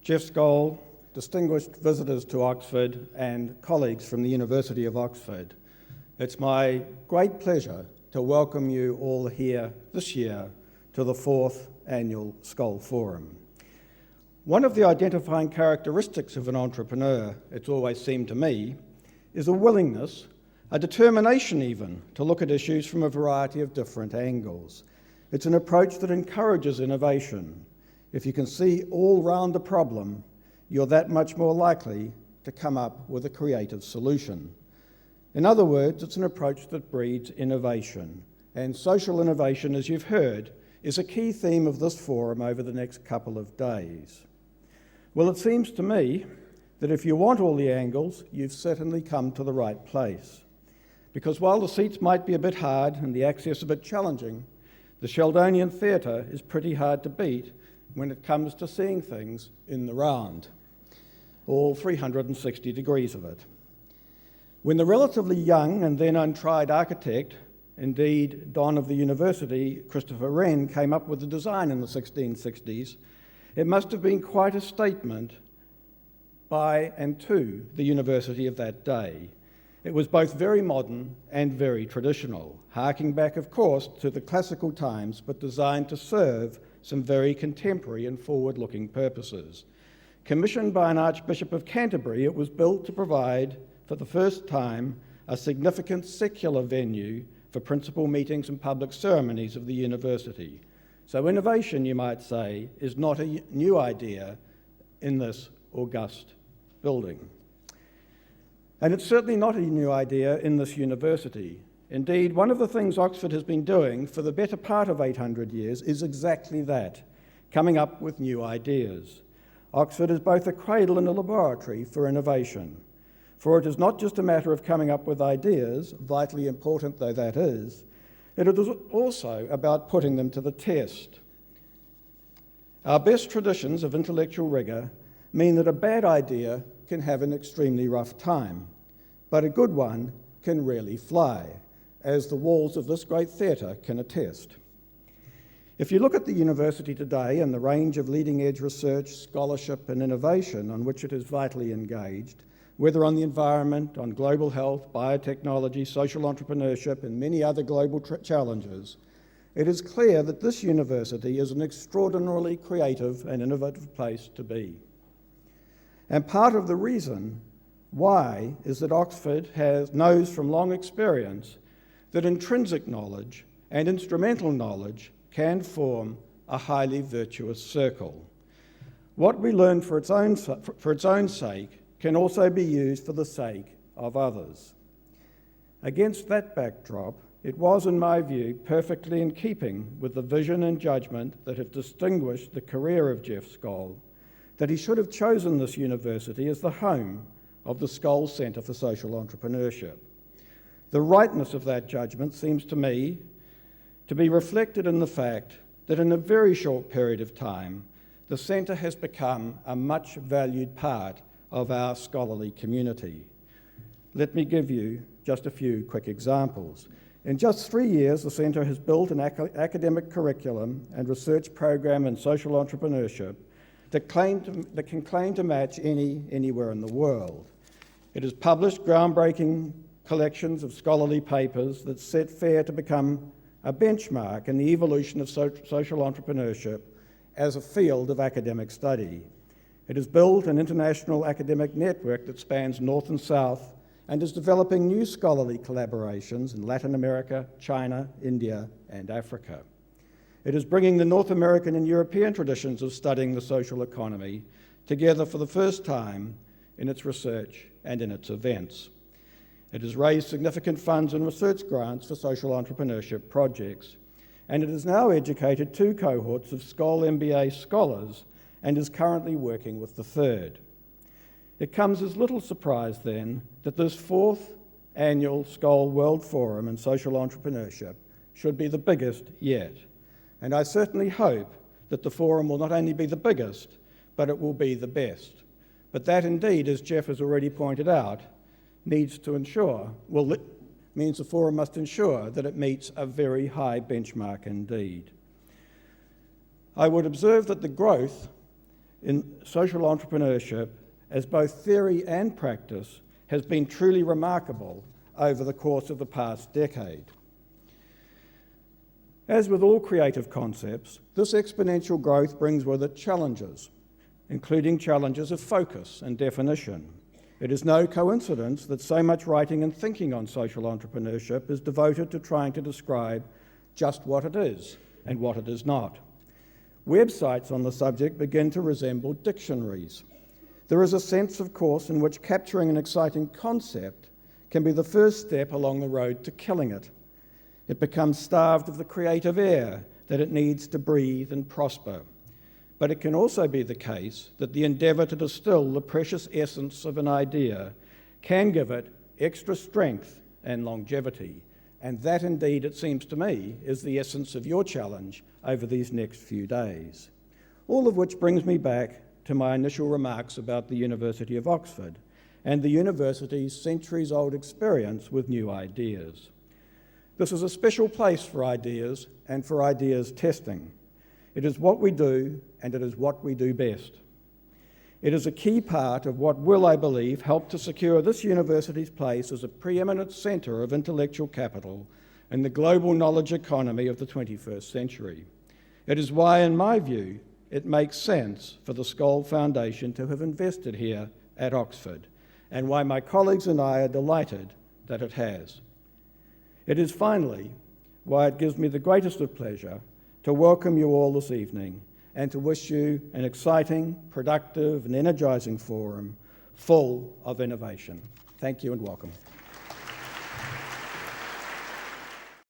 Jeff Skoll, distinguished visitors to Oxford and colleagues from the University of Oxford. It's my great pleasure to welcome you all here this year to the 4th Annual Skoll Forum. One of the identifying characteristics of an entrepreneur, it's always seemed to me, is a willingness, a determination even, to look at issues from a variety of different angles. It's an approach that encourages innovation. If you can see all round the problem, you're that much more likely to come up with a creative solution. In other words, it's an approach that breeds innovation. And social innovation, as you've heard, is a key theme of this forum over the next couple of days. Well, it seems to me that if you want all the angles, you've certainly come to the right place. Because while the seats might be a bit hard and the access a bit challenging, the Sheldonian Theatre is pretty hard to beat when it comes to seeing things in the round, all 360 degrees of it. When the relatively young and then untried architect, indeed Don of the university, Christopher Wren, came up with the design in the 1660s, it must have been quite a statement by and to the university of that day. It was both very modern and very traditional, harking back, of course, to the classical times, but designed to serve some very contemporary and forward-looking purposes. Commissioned by an Archbishop of Canterbury, it was built to provide, for the first time, a significant secular venue for principal meetings and public ceremonies of the university. So innovation, you might say, is not a new idea in this august building. And it's certainly not a new idea in this university. Indeed, one of the things Oxford has been doing for the better part of 800 years is exactly that, coming up with new ideas. Oxford is both a cradle and a laboratory for innovation, for it is not just a matter of coming up with ideas, vitally important though that is, it is also about putting them to the test. Our best traditions of intellectual rigour mean that a bad idea can have an extremely rough time, but a good one can really fly, as the walls of this great theatre can attest. If you look at the university today and the range of leading-edge research, scholarship and innovation on which it is vitally engaged, whether on the environment, on global health, biotechnology, social entrepreneurship and many other global challenges, it is clear that this university is an extraordinarily creative and innovative place to be. And part of the reason why is that Oxford knows from long experience that intrinsic knowledge and instrumental knowledge can form a highly virtuous circle. What we learn for its own sake can also be used for the sake of others. Against that backdrop, it was, in my view, perfectly in keeping with the vision and judgment that have distinguished the career of Jeff Skoll, that he should have chosen this university as the home of the Skoll Centre for Social Entrepreneurship. The rightness of that judgment seems to me to be reflected in the fact that in a very short period of time, the centre has become a much valued part of our scholarly community. Let me give you just a few quick examples. In just 3 years, the centre has built an academic curriculum and research program in social entrepreneurship that can claim to match anywhere in the world. It has published groundbreaking collections of scholarly papers that set fair to become a benchmark in the evolution of social entrepreneurship as a field of academic study. It has built an international academic network that spans North and South and is developing new scholarly collaborations in Latin America, China, India, and Africa. It is bringing the North American and European traditions of studying the social economy together for the first time in its research and in its events. It has raised significant funds and research grants for social entrepreneurship projects, and it has now educated 2 cohorts of Skoll MBA scholars and is currently working with the 3rd. It comes as little surprise then that this 4th annual Skoll World Forum in social entrepreneurship should be the biggest yet. And I certainly hope that the forum will not only be the biggest, but it will be the best. But that indeed, as Jeff has already pointed out, means the forum must ensure that it meets a very high benchmark indeed. I would observe that the growth in social entrepreneurship as both theory and practice has been truly remarkable over the course of the past decade. As with all creative concepts, this exponential growth brings with it challenges, including challenges of focus and definition. It is no coincidence that so much writing and thinking on social entrepreneurship is devoted to trying to describe just what it is and what it is not. Websites on the subject begin to resemble dictionaries. There is a sense, of course, in which capturing an exciting concept can be the first step along the road to killing it. It becomes starved of the creative air that it needs to breathe and prosper. But it can also be the case that the endeavour to distill the precious essence of an idea can give it extra strength and longevity. And that indeed, it seems to me, is the essence of your challenge over these next few days. All of which brings me back to my initial remarks about the University of Oxford and the university's centuries-old experience with new ideas. This is a special place for ideas and for ideas testing. It is what we do, and it is what we do best. It is a key part of what will, I believe, help to secure this university's place as a preeminent centre of intellectual capital in the global knowledge economy of the 21st century. It is why, in my view, it makes sense for the Skoll Foundation to have invested here at Oxford, and why my colleagues and I are delighted that it has. It is finally why it gives me the greatest of pleasure to welcome you all this evening and to wish you an exciting, productive and energising forum full of innovation. Thank you and welcome.